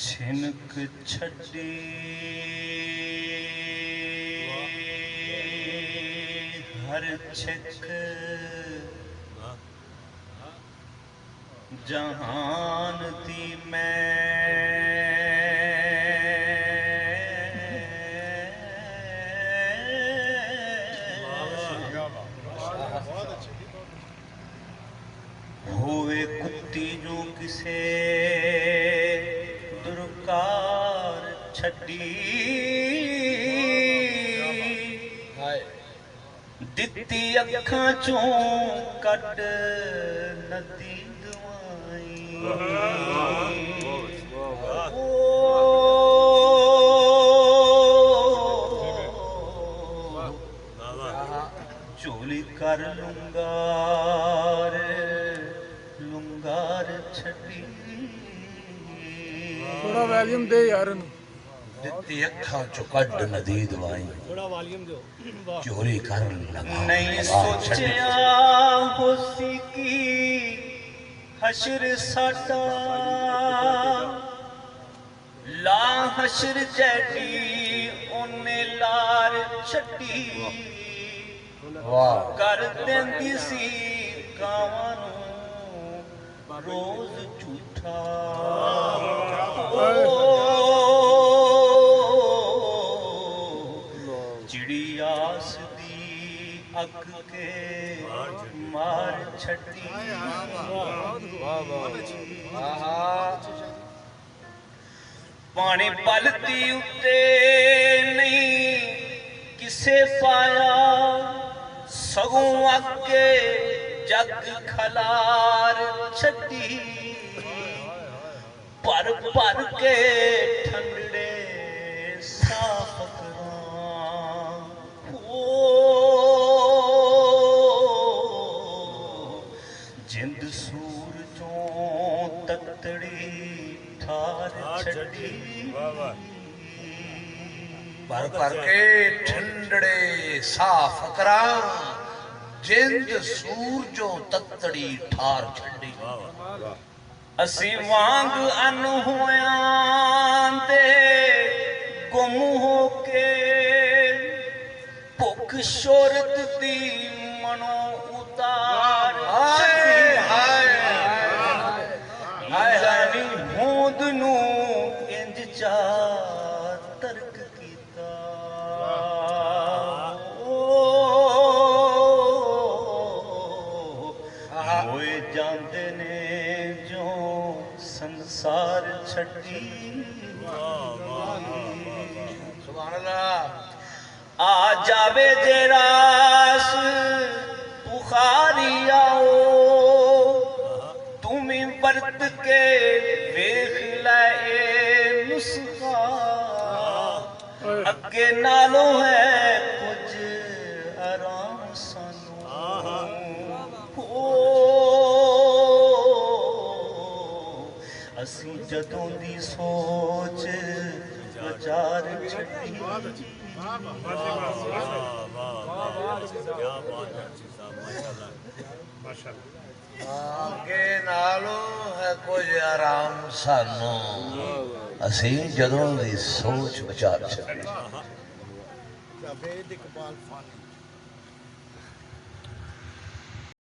छिनक छड़ी हर छिक जहान दी होवे कुत्ती जो किसे दुरकार छड़ी दिती अखां चों कट नदी दवाई चोली कर लुंगार लुंगार छड़ी थोड़ा वॉल्यूम दे यार दिती अखां चों कट नदी दवाई थोड़ा वॉल्यूम दो चोरी कर लगा नहीं सोचिया होसी की हशर साडा ला हशर जैडी ओने लार छड़ी कर देंदी सी कावां नूं रोज झूठा चिड़ी आस दी अग के मार छड़ी पानी पलती उत्ते नहीं किसे पाया सगों अगे जग खलार छड़ी पर पर के ठंडे साफ जिंद सूरजों ततड़ी ठार छड़ी पर के ठंडड़े साफ करा जिंद सूरजों ततड़ी ठार छड़ी असी वांग अन होया दे गुम हो के भुख शोरत दी मनो उतार जानी होंद नू इंज चा तर्क कीता होए जांदे ने जो संसार छड़ी आ जावे जे रास बुखारी आओ तुम वर्त के वेख लाए नुस्खा अगे नालों है कुछ आराम सानू असी जदों दी सोच विचार छड़ी आगे नालों है कुछ आराम सानू असी जदों दी सोच विचार छड़ी